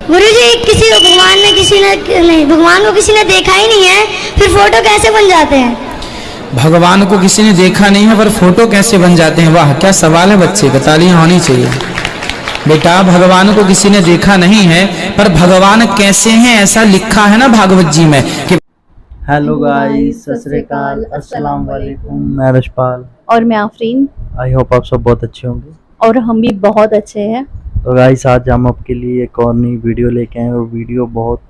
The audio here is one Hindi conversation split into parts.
गुरुजी, भगवान को किसी ने देखा ही नहीं है, फिर फोटो कैसे बन जाते हैं? भगवान को किसी ने देखा नहीं है पर फोटो कैसे बन जाते हैं? वाह, क्या सवाल है बच्चे का, तालियां होनी चाहिए। बेटा, भगवान को किसी ने देखा नहीं है पर भगवान कैसे हैं ऐसा लिखा है ना भागवत जी में कि हेलो गाइस, सत श्री अकाल, अस्सलाम वालेकुम। मैं रशपाल और मैं आफरीन। आई होप आप सब बहुत अच्छे होंगे और हम भी बहुत अच्छे हैं। तो गाइस, आज हम आपके लिए एक और नई वीडियो लेके आए और वीडियो बहुत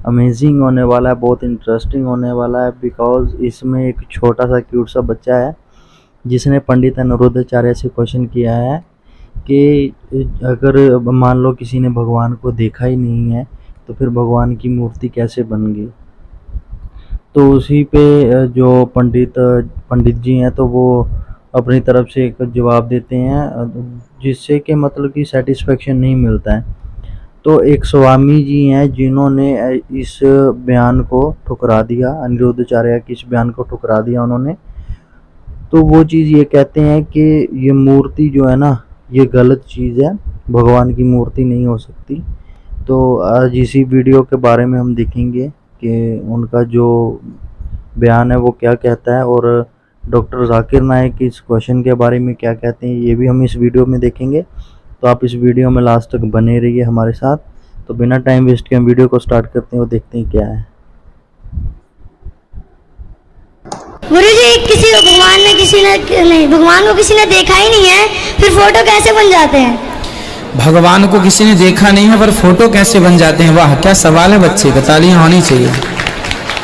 अमेजिंग होने वाला है, बहुत इंटरेस्टिंग होने वाला है। बिकॉज इसमें एक छोटा सा क्यूट सा बच्चा है जिसने पंडित अनिरुद्धाचार्य से क्वेश्चन किया है कि अगर मान लो किसी ने भगवान को देखा ही नहीं है तो फिर भगवान की मूर्ति कैसे बन गई। तो उसी पे जो पंडित जी हैं तो वो अपनी तरफ से एक जवाब देते हैं जिससे कि मतलब कि सेटिस्फेक्शन नहीं मिलता है। तो एक स्वामी जी हैं जिन्होंने इस बयान को ठुकरा दिया, अनिरुद्धाचार्य के इस बयान को ठुकरा दिया उन्होंने। तो वो चीज़ ये कहते हैं कि ये मूर्ति जो है ना, ये गलत चीज़ है, भगवान की मूर्ति नहीं हो सकती। तो आज इसी वीडियो के बारे में हम देखेंगे कि उनका जो बयान है वो क्या कहता है और डॉक्टर जाकिर नायक इस क्वेश्चन के बारे में क्या कहते हैं, ये भी हम इस वीडियो में देखेंगे। तो आप इस वीडियो में लास्ट तक बने रहिए हमारे साथ। तो बिना टाइम वेस्ट के हम वीडियो को स्टार्ट करते हैं और देखते हैं क्या है। गुरुजी, भगवान को किसी ने देखा ही नहीं है, फिर फोटो कैसे बन जाते हैं? भगवान को किसी ने देखा नहीं है पर फोटो कैसे बन जाते हैं? वाह, क्या सवाल है बच्चे का, तालियां होनी चाहिए।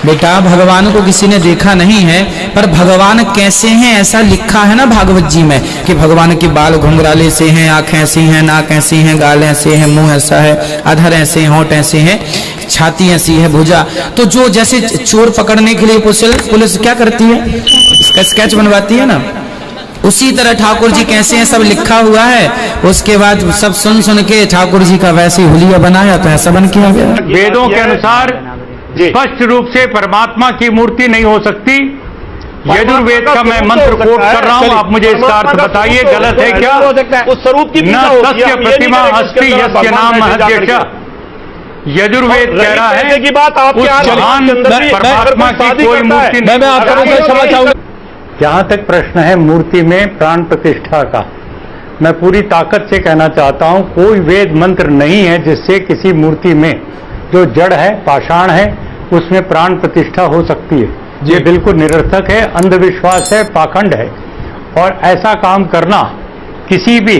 बेटा, भगवान को किसी ने देखा नहीं है पर भगवान कैसे हैं ऐसा लिखा है ना भागवत जी में कि भगवान के बाल घुंघराले से हैं, आंखें ऐसी हैं, नाक ऐसी हैं, गाल ऐसे हैं, मुंह ऐसा है, अधर ऐसे हैं, होंठ ऐसे हैं, छाती ऐसी है, भुजा। तो जो जैसे चोर पकड़ने के लिए पुलिस क्या करती है, इसका स्केच बनवाती है ना, उसी तरह ठाकुर जी कैसे हैं सब लिखा हुआ है। उसके बाद सब सुन के ठाकुर जी का वैसे हुलिया बनाया तो ऐसा बन किया गया। वेदों के अनुसार स्पष्ट रूप से परमात्मा की मूर्ति नहीं हो सकती। यजुर्वेद का मैं मंत्र कोट कर रहा हूँ, आप मुझे इसका अर्थ बताइए, गलत है क्या? उस स्वरूप की न तस्य प्रतिमा अस्ति यस्य नाम महद्यश। यजुर्वेद कह रहा है की बात आप महान परमात्मा की कोई मूर्ति नहीं। जहां तक प्रश्न है मूर्ति में प्राण प्रतिष्ठा का, मैं पूरी ताकत से कहना चाहता हूं कोई वेद मंत्र नहीं है जिससे किसी मूर्ति में जो जड़ है, पाषाण है, उसमें प्राण प्रतिष्ठा हो सकती है। ये बिल्कुल निरर्थक है, अंधविश्वास है, पाखंड है। और ऐसा काम करना किसी भी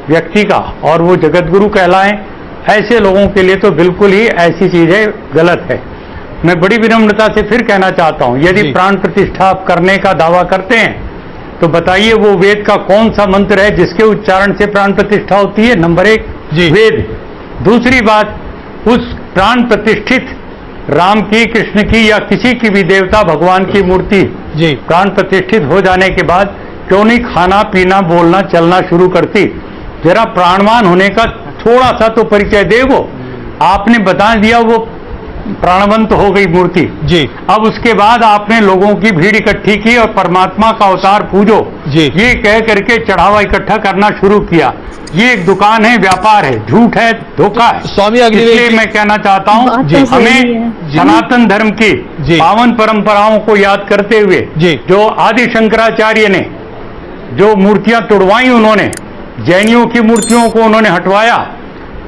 व्यक्ति का, और वो जगतगुरु कहलाएं, ऐसे लोगों के लिए तो बिल्कुल ही ऐसी चीजें गलत है। मैं बड़ी विनम्रता से फिर कहना चाहता हूं, यदि प्राण प्रतिष्ठा आप करने का दावा करते हैं तो बताइए वो वेद का कौन सा मंत्र है जिसके उच्चारण से प्राण प्रतिष्ठा होती है? नंबर 1 वेद। दूसरी बात, उस प्राण प्रतिष्ठित राम की, कृष्ण की या किसी की भी देवता भगवान की मूर्ति प्राण प्रतिष्ठित हो जाने के बाद क्यों नहीं खाना पीना बोलना चलना शुरू करती? जरा प्राणवान होने का थोड़ा सा तो परिचय दे। वो आपने बता दिया वो प्राणवंत हो गई मूर्ति जी। अब उसके बाद आपने लोगों की भीड़ इकट्ठी की और परमात्मा का अवतार पूजो जी, ये कह करके चढ़ावा इकट्ठा करना शुरू किया। ये एक दुकान है, व्यापार है, झूठ है, धोखा है। स्वामी इसलिए मैं कहना चाहता हूँ हमें सनातन धर्म की पावन परंपराओं को याद करते हुए जो आदि शंकराचार्य ने जो मूर्तियां तुड़वाई, उन्होंने जैनियों की मूर्तियों को उन्होंने हटवाया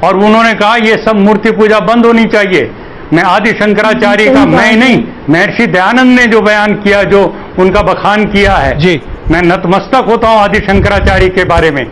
और उन्होंने कहा ये सब मूर्ति पूजा बंद होनी चाहिए। मैं आदि शंकराचार्य का मैं नहीं, महर्षि दयानंद ने जो बयान किया, जो उनका बखान किया है जी, मैं नतमस्तक होता हूं आदि शंकराचार्य के बारे में।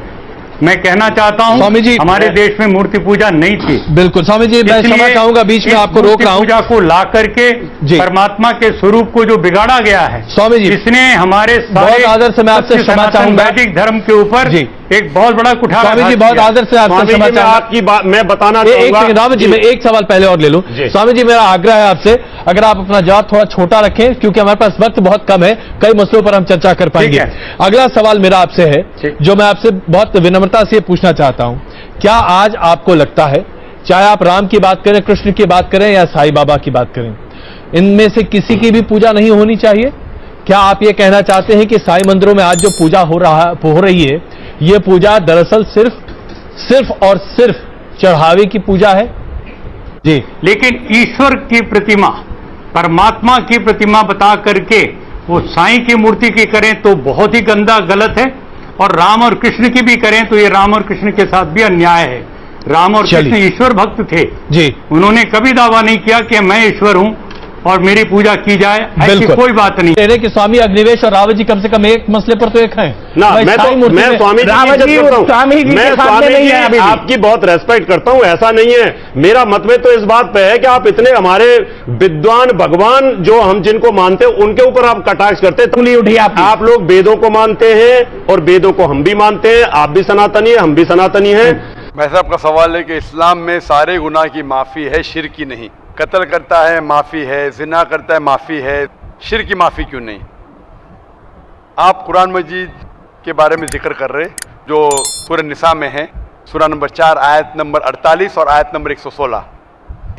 मैं कहना चाहता हूं स्वामी जी, हमारे देश में मूर्ति पूजा नहीं थी। बिल्कुल स्वामी जी, मैं क्षमा चाहूंगा, बीच में आपको रोक रहा हूं। पूजा को ला करके परमात्मा के स्वरूप को जो बिगाड़ा गया है स्वामी जी, इसने हमारे बहुत आदर से मैं आपसे क्षमा चाहूंगा, वैदिक धर्म के ऊपर एक बहुत बड़ा कुठार। स्वामी जी, बहुत आदर से आपसे क्षमा चाहूंगा। आपकी बात मैं बताना चाहूंगा जी, मैं एक सवाल पहले और ले लूं। स्वामी जी, मेरा आग्रह है आपसे, अगर आप अपना जवाब थोड़ा छोटा रखें क्योंकि हमारे पास वक्त बहुत कम है, कई मसलों पर हम चर्चा कर पाएंगे। अगला सवाल मेरा आपसे है जो मैं आपसे बहुत विनम्रता से पूछना चाहता हूं, क्या आज आपको लगता है, चाहे आप राम की बात करें, कृष्ण की बात करें या साईं बाबा की बात करें, इनमें से किसी की भी पूजा नहीं होनी चाहिए? क्या आप ये कहना चाहते हैं कि साईं मंदिरों में आज जो पूजा हो रही है, ये पूजा दरअसल सिर्फ और सिर्फ चढ़ावे की पूजा है? जी। लेकिन ईश्वर की प्रतिमा, परमात्मा की प्रतिमा बता करके वो साईं की मूर्ति की करें तो बहुत ही गंदा, गलत है। और राम और कृष्ण की भी करें तो ये राम और कृष्ण के साथ भी अन्याय है। राम और कृष्ण ईश्वर भक्त थे जी, उन्होंने कभी दावा नहीं किया कि मैं ईश्वर हूं और मेरी पूजा की जाए, ऐसी कोई बात नहीं। कि स्वामी अग्निवेश और रावत जी कम से कम एक मसले पर तो एक हैं ना। मैं स्वामी जी आपकी बहुत रेस्पेक्ट करता हूं, ऐसा नहीं है। मेरा मतभेद तो इस बात पे है कि आप इतने हमारे विद्वान भगवान जो हम जिनको मानते हैं उनके ऊपर आप कटाक्ष करते हैं। उंगली उठी आप लोग वेदों को मानते हैं और वेदों को हम भी मानते हैं। आप भी सनातनी है, हम भी सनातनी हैं। भाई साहब का सवाल है कि इस्लाम में सारे गुनाह की माफ़ी है, शिर्क की नहीं। कत्ल करता है माफ़ी है, जिना करता है माफ़ी है, शिर्क की माफ़ी क्यों नहीं? आप कुरान मजीद के बारे में जिक्र कर रहे जो सूरह निसा में है, सूरह नंबर 4 आयत नंबर 48 और आयत नंबर 116।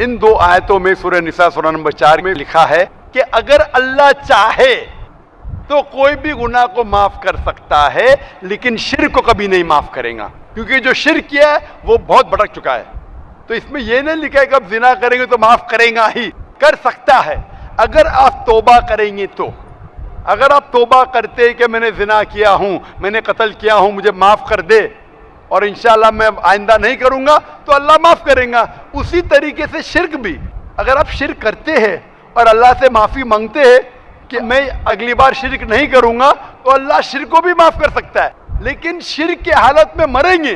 इन दो आयतों में सूरह निसा सूरह नंबर 4 में लिखा है कि अगर अल्लाह चाहे तो कोई भी गुनाह को माफ़ कर सकता है, लेकिन शिर्क को कभी नहीं माफ़ करेगा, क्योंकि जो शिर्क किया है वो बहुत भटक चुका है। तो इसमें यह नहीं लिखा है कि अब जिना करेंगे तो माफ करेगा ही, कर सकता है अगर आप तौबा करेंगे तो। अगर आप तौबा करते कि मैंने जिना किया हूं, मैंने कत्ल किया हूं, मुझे माफ कर दे और इंशाअल्लाह मैं आइंदा नहीं करूंगा, तो अल्लाह माफ करेगा। उसी तरीके से शिर्क भी, अगर आप शिर्क करते हैं और अल्लाह से माफी मांगते हैं कि मैं अगली बार शिर्क नहीं करूंगा, तो अल्लाह शिर्क को भी माफ कर सकता है। लेकिन शिर्क की हालत में मरेंगे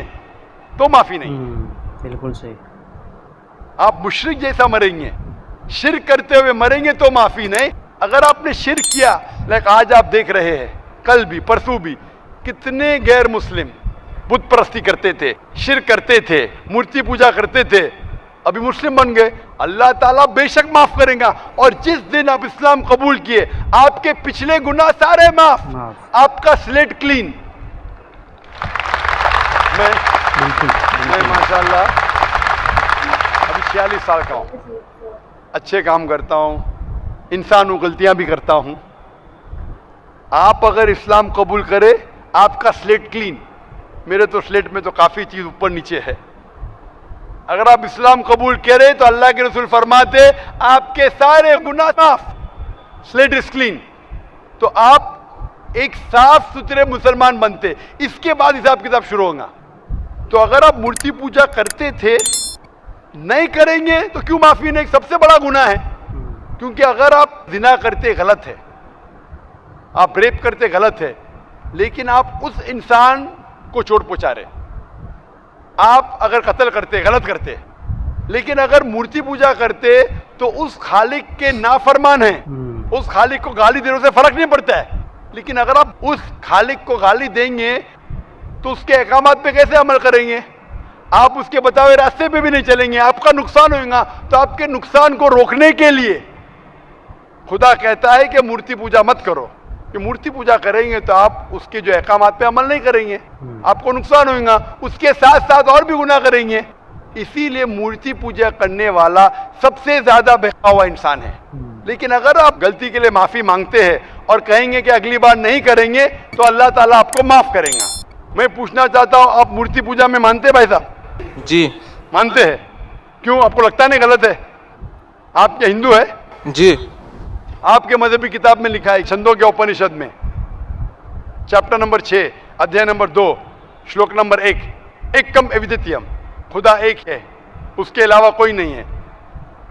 तो माफी नहीं। बिल्कुल सही। आप मुशरिक जैसा मरेंगे, शिर्क करते हुए मरेंगे तो माफी नहीं। अगर आपने शिर्क किया, लाइक आज आप देख रहे हैं, कल भी परसों भी कितने गैर मुस्लिम बुत परस्ती करते थे, शिर्क करते थे, मूर्ति पूजा करते थे, अभी मुस्लिम बन गए। अल्लाह ताला बेशक माफ करेगा। और जिस दिन आप इस्लाम कबूल किए, आपके पिछले गुनाह सारे माफ, आपका स्लेट क्लीन। मैं माशाल्लाह अभी 46 साल का हूं, अच्छे काम करता हूं, इंसान हूं, गलतियां भी करता हूं। आप अगर इस्लाम कबूल करें, आपका स्लेट क्लीन। मेरे तो स्लेट में तो काफी चीज ऊपर नीचे है। अगर आप इस्लाम कबूल करें तो अल्लाह के रसूल फरमाते आपके सारे गुनाह माफ, स्लेट इज क्लीन। तो आप एक साफ सुथरे मुसलमान बनते, इसके बाद हिसाब किताब शुरू होगा। तो अगर आप मूर्ति पूजा करते थे, नहीं करेंगे तो क्यों माफी नहीं? सबसे बड़ा गुनाह है। क्योंकि अगर आप जिना करते गलत है, आप रेप करते गलत है, लेकिन आप उस इंसान को चोट पहुंचा रहे। आप अगर कत्ल करते गलत करते, लेकिन अगर मूर्ति पूजा करते तो उस खालिक के नाफरमान हैं, उस खालिक को गाली देने से फर्क नहीं पड़ता है। लेकिन अगर आप उस खालिक को गाली देंगे तो उसके अहकामात पे कैसे अमल करेंगे? आप उसके बताए रास्ते पे भी नहीं चलेंगे, आपका नुकसान होगा। तो आपके नुकसान को रोकने के लिए खुदा कहता है कि मूर्ति पूजा मत करो, कि मूर्ति पूजा करेंगे तो आप उसके जो अहकामात पे अमल नहीं करेंगे, आपको नुकसान होगा, उसके साथ साथ और भी गुनाह करेंगे। इसीलिए मूर्ति पूजा करने वाला सबसे ज्यादा बहका हुआ इंसान है। लेकिन अगर आप गलती के लिए माफी मांगते हैं और कहेंगे कि अगली बार नहीं करेंगे, तो अल्लाह ताला आपको माफ करेगा। मैं पूछना चाहता हूं, आप मूर्ति पूजा में मानते हैं भाई साहब? जी मानते हैं। क्यों, आपको लगता नहीं गलत है? आप क्या हिंदू है? जी। आपके मजहबी किताब में लिखा है, छंदों के उपनिषद में चैप्टर नंबर 6 अध्याय नंबर 2 श्लोक नंबर 1, एकम अद्वितीयम, खुदा एक है, उसके अलावा कोई नहीं है।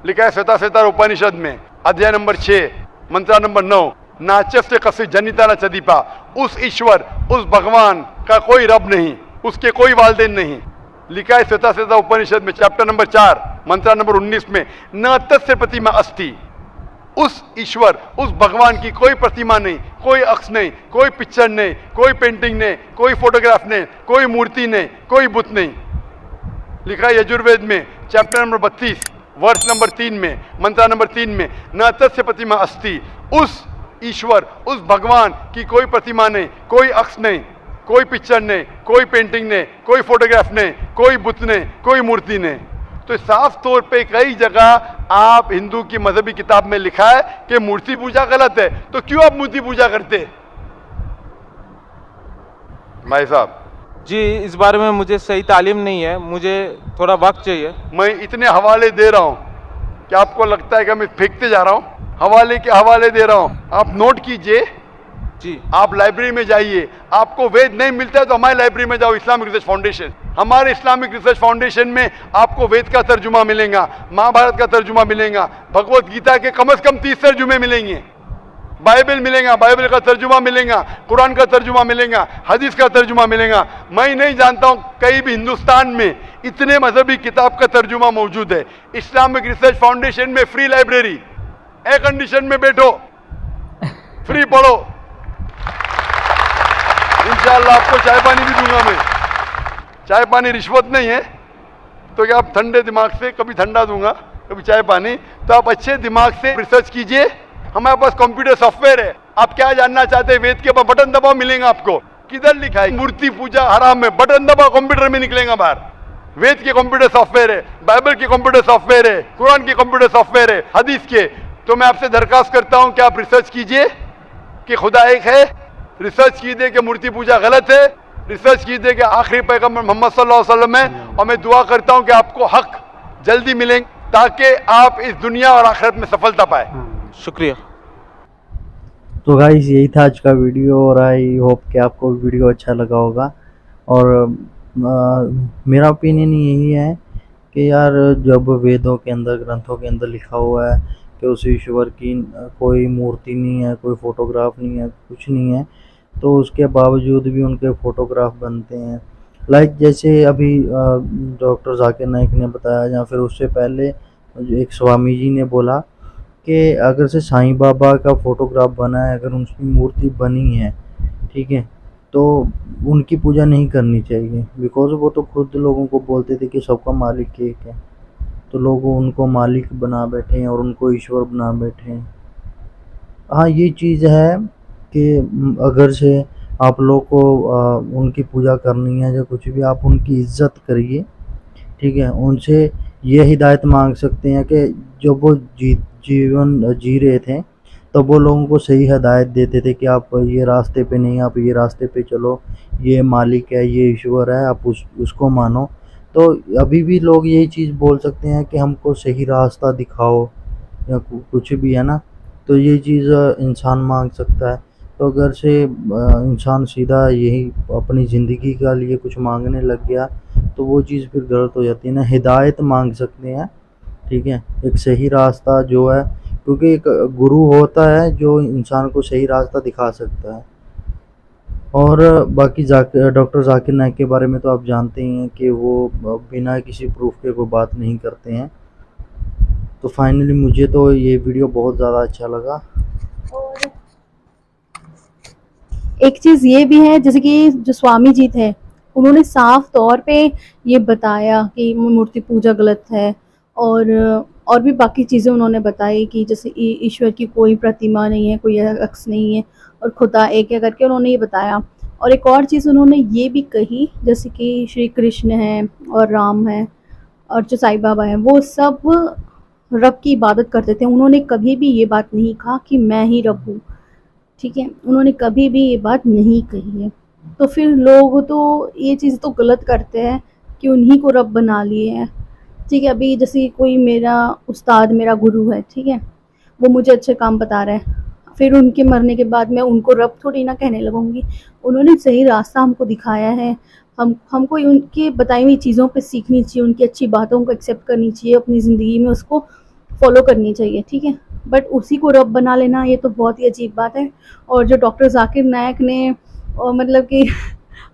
लिखा है श्वेताश्वेतर उपनिषद में अध्याय नंबर 6 मंत्र नंबर 9, नाचस्य कस्य जनिता न चदीपा, उस ईश्वर, उस भगवान का कोई रब नहीं, उसके कोई वालदेन नहीं। लिखा है श्वेताश्वेतर उपनिषद में चैप्टर नंबर 4 मंत्र नंबर 19 में, न तस्य प्रतिमा अस्ति, उस ईश्वर, उस भगवान की कोई प्रतिमा नहीं, कोई अक्ष नहीं, कोई पिक्चर नहीं, कोई पेंटिंग नहीं, कोई फोटोग्राफ नहीं, कोई मूर्ति नहीं, कोई बुत नहीं। लिखा है यजुर्वेद में चैप्टर नंबर 32 वर्ष नंबर 3 में मंत्र नंबर 3 में, न तस्य प्रतिमा अस्ति, उस ईश्वर, उस भगवान की कोई प्रतिमा नहीं, कोई अक्ष नहीं, कोई पिक्चर नहीं, कोई पेंटिंग नहीं, कोई फोटोग्राफ नहीं, कोई बुत नहीं, कोई मूर्ति नहीं। तो साफ तौर पे कई जगह आप हिंदू की मजहबी किताब में लिखा है कि मूर्ति पूजा गलत है, तो क्यों आप मूर्ति पूजा करते? भाई साहब, जी इस बारे में मुझे सही तालीम नहीं है, मुझे थोड़ा वक्त चाहिए। मैं इतने हवाले दे रहा हूँ कि आपको लगता है कि मैं फेंकते जा रहा हूँ, हवाले के हवाले दे रहा हूँ। आप नोट कीजिए जी। आप लाइब्रेरी में जाइए, आपको वेद नहीं मिलता है तो हमारी लाइब्रेरी में जाओ, इस्लामिक रिसर्च फाउंडेशन। हमारे इस्लामिक रिसर्च फाउंडेशन में आपको वेद का तर्जुमा मिलेगा, महाभारत का तर्जुमा मिलेगा, भगवत गीता के कम से कम 30 तर्जुमे मिलेंगे, बाइबल मिलेगा, बाइबल का तर्जुमा मिलेगा, कुरान का तर्जुमा मिलेगा, हदीस का तर्जुमा मिलेगा। मैं नहीं जानता हूं कहीं भी हिंदुस्तान में इतने मजहबी किताब का तर्जुमा मौजूद है। इस्लामिक रिसर्च फाउंडेशन में फ्री लाइब्रेरी, एयर कंडीशन में बैठो, फ्री पढ़ो। इंशाअल्लाह आपको चाय पानी भी दूंगा मैं, चाय पानी रिश्वत नहीं है, तो क्या आप ठंडे दिमाग से, कभी ठंडा दूंगा कभी चाय पानी, तो आप अच्छे दिमाग से रिसर्च कीजिए। हमारे पास कंप्यूटर सॉफ्टवेयर है, आप क्या जानना चाहते हैं वेद के ऊपर बटन दबाओ, मिलेगा आपको। किधर लिखा है मूर्ति पूजा हराम है, बटन दबाओ कंप्यूटर में निकलेगा बाहर। वेद के कंप्यूटर सॉफ्टवेयर है, बाइबल के कंप्यूटर सॉफ्टवेयर है, कुरान के कंप्यूटर सॉफ्टवेयर है, हदीस के। तो मैं आपसे दरखास्त करता हूं कि आप रिसर्च कीजिए कि खुदा एक है, रिसर्च कीजिए कि मूर्ति पूजा गलत है, रिसर्च कीजिए कि आखिरी पैगंबर मोहम्मद सल्लल्लाहु अलैहि वसल्लम है। और मैं दुआ करता हूं कि आपको हक जल्दी मिलेंगे ताकि आप इस दुनिया और आखिरत में सफलता पाए। शुक्रिया। तो गाइस यही था आज का वीडियो, और आई होप कि आपको वीडियो अच्छा लगा होगा। और मेरा ओपिनियन यही है कि यार जब वेदों के अंदर, ग्रंथों के अंदर लिखा हुआ है कि उस ईश्वर की कोई मूर्ति नहीं है, कोई फ़ोटोग्राफ नहीं है, कुछ नहीं है, तो उसके बावजूद भी उनके फ़ोटोग्राफ बनते हैं। लाइक जैसे अभी डॉक्टर जाकिर नाइक ने बताया, या फिर उससे पहले एक स्वामी जी ने बोला कि अगर से साईं बाबा का फ़ोटोग्राफ बना है, अगर उनकी मूर्ति बनी है, ठीक है, तो उनकी पूजा नहीं करनी चाहिए। बिकॉज वो तो खुद लोगों को बोलते थे कि सबका मालिक एक है, तो लोग उनको मालिक बना बैठे हैं और उनको ईश्वर बना बैठे हैं। हाँ, ये चीज़ है कि अगर से आप लोग को उनकी पूजा करनी है या कुछ भी, आप उनकी इज्जत करिए, ठीक है। उनसे ये हिदायत मांग सकते हैं कि जब वो जीवन जी रहे थे तो वो लोगों को सही हिदायत देते थे कि आप ये रास्ते पे नहीं, आप ये रास्ते पे चलो, ये मालिक है, ये ईश्वर है, आप उसको मानो। तो अभी भी लोग यही चीज़ बोल सकते हैं कि हमको सही रास्ता दिखाओ या कुछ भी, है ना। तो ये चीज़ इंसान मांग सकता है। तो अगर से इंसान सीधा यही अपनी ज़िंदगी का लिए कुछ मांगने लग गया तो वो चीज़ फिर गलत हो जाती है ना। हिदायत मांग सकते हैं, ठीक है, एक सही रास्ता जो है, क्योंकि एक गुरु होता है जो इंसान को सही रास्ता दिखा सकता है। और बाकी डॉक्टर जाकिर नाइक के बारे में तो आप जानते ही हैं कि वो बिना किसी प्रूफ के कोई बात नहीं करते हैं। तो फाइनली मुझे तो ये वीडियो बहुत ज़्यादा अच्छा लगा। और एक चीज़ ये भी है, जैसे कि जो स्वामी जी थे, उन्होंने साफ तौर पे ये बताया कि मूर्ति पूजा गलत है, और भी बाकी चीज़ें उन्होंने बताई कि जैसे ईश्वर की कोई प्रतिमा नहीं है, कोई अक्स नहीं है, और खुदा एक है करके उन्होंने ये बताया। और एक और चीज़ उन्होंने ये भी कही, जैसे कि श्री कृष्ण हैं और राम हैं और जो साईं बाबा हैं, वो सब रब की इबादत करते थे। उन्होंने कभी भी ये बात नहीं कहा कि मैं ही रब हूँ, ठीक है, उन्होंने कभी भी ये बात नहीं कही है। तो फिर लोग तो ये चीज़ तो गलत करते हैं कि उन्हीं को रब बना लिए हैं, ठीक है। अभी जैसे कोई मेरा उस्ताद, मेरा गुरु है, ठीक है, वो मुझे अच्छे काम बता रहा है, फिर उनके मरने के बाद मैं उनको रब थोड़ी ना कहने लगूंगी। उन्होंने सही रास्ता हमको दिखाया है, हमको उनके बताई हुई चीज़ों पे सीखनी चाहिए, उनकी अच्छी बातों को एक्सेप्ट करनी चाहिए, अपनी ज़िंदगी में उसको फॉलो करनी चाहिए, ठीक है। बट उसी को रब बना लेना, ये तो बहुत ही अजीब बात है। और जो डॉक्टर जाकिर नाइक ने मतलब कि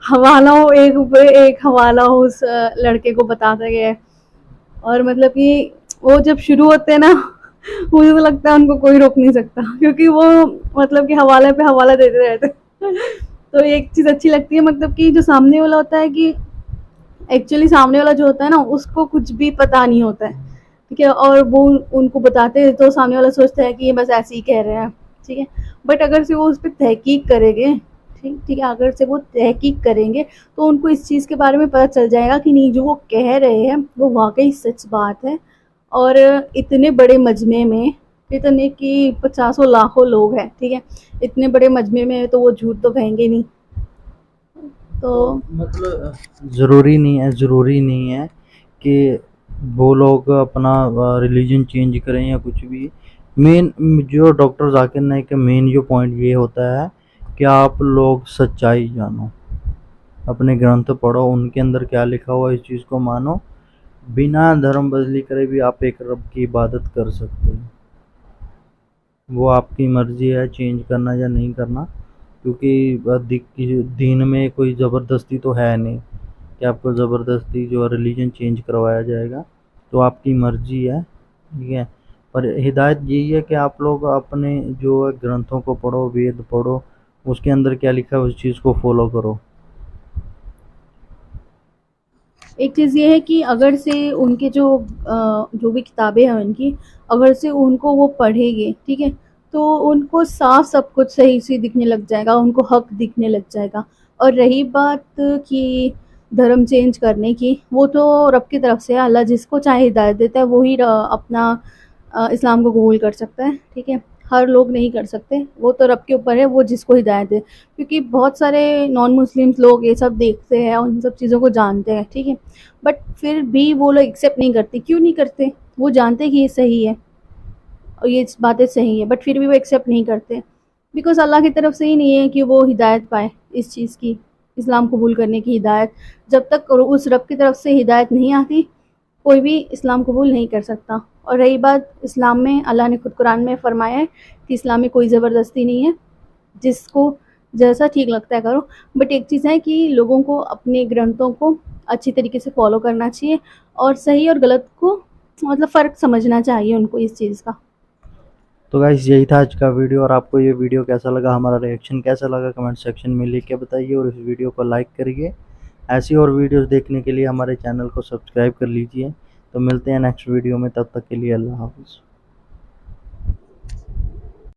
हवाला हो, एक हवाला हो उस लड़के को बताता गया, और मतलब कि वो जब शुरू होते हैं ना, मुझे तो लगता है उनको कोई रोक नहीं सकता, क्योंकि वो मतलब कि हवाले पे हवाला देते रहते। तो एक चीज़ अच्छी लगती है, मतलब कि जो सामने वाला होता है, कि एक्चुअली सामने वाला जो होता है ना, उसको कुछ भी पता नहीं होता है, ठीक है, और वो उनको बताते हैं तो सामने वाला सोचता है कि ये बस ऐसे ही कह रहे हैं, ठीक है। बट अगर से वो उस पर तहकीक करेंगे, ठीक है, अगर से वो तहकीक करेंगे तो उनको इस चीज़ के बारे में पता चल जाएगा कि नहीं, जो वो कह रहे हैं वो वाकई सच बात है। और इतने बड़े मजमे में, इतने कि 50 लाखों लोग हैं, ठीक है, इतने बड़े मजमे में तो वो झूठ तो कहेंगे नहीं। तो मतलब ज़रूरी नहीं है कि वो लोग अपना रिलीजन चेंज करें या कुछ भी। मेन जो डॉक्टर जाकिर नाइक का मेन जो पॉइंट ये होता है कि आप लोग सच्चाई जानो, अपने ग्रंथ पढ़ो, उनके अंदर क्या लिखा हुआ इस चीज़ को मानो। बिना धर्म बदली करे भी आप एक रब की इबादत कर सकते हैं, वो आपकी मर्जी है चेंज करना या नहीं करना, क्योंकि दीन में कोई ज़बरदस्ती तो है नहीं कि आपको ज़बरदस्ती जो रिलीजन चेंज करवाया जाएगा, तो आपकी मर्जी है, ठीक है। पर हिदायत यही है कि आप लोग अपने जो ग्रंथों को पढ़ो, वेद पढ़ो, उसके अंदर क्या लिखा है उस चीज़ को फॉलो करो। एक चीज़ ये है कि अगर से उनके जो भी किताबें हैं उनकी, अगर से उनको वो पढ़ेंगे, ठीक है, तो उनको साफ सब कुछ सही से दिखने लग जाएगा, उनको हक दिखने लग जाएगा। और रही बात कि धर्म चेंज करने की, वो तो रब की तरफ से है, अल्लाह जिसको चाहे हिदायत देता है वही अपना इस्लाम को कबूल कर सकता है, ठीक है। हर लोग नहीं कर सकते, वो तो रब के ऊपर है, वो जिसको हिदायत दे। क्योंकि बहुत सारे नॉन मुस्लिम्स लोग ये सब देखते हैं और इन सब चीज़ों को जानते हैं, ठीक है, बट फिर भी वो लोग एक्सेप्ट नहीं करते। क्यों नहीं करते? वो जानते हैं कि ये सही है और ये बातें सही है, बट फिर भी वो एक्सेप्ट नहीं करते, बिकॉज अल्लाह की तरफ से ही नहीं है कि वो हिदायत पाए इस चीज़ की, इस्लाम कबूल करने की हिदायत। जब तक उस रब की तरफ से हिदायत नहीं आती, कोई भी इस्लाम कबूल नहीं कर सकता। और रही बात इस्लाम में, अल्लाह ने खुद कुरान में फरमाया है कि इस्लाम में कोई ज़बरदस्ती नहीं है, जिसको जैसा ठीक लगता है करो। बट एक चीज़ है कि लोगों को अपने ग्रंथों को अच्छी तरीके से फॉलो करना चाहिए और सही और गलत को मतलब फ़र्क समझना चाहिए उनको इस चीज़ का। तो गाइस यही था आज का वीडियो, और आपको ये वीडियो कैसा लगा, हमारा रिएक्शन कैसा लगा, कमेंट सेक्शन में लिख के बताइए, और इस वीडियो को लाइक करिए। ऐसी और वीडियोस देखने के लिए हमारे चैनल को सब्सक्राइब कर लीजिए। तो मिलते हैं नेक्स्ट वीडियो में, तब तक के लिए अल्लाह हाफ़िज़।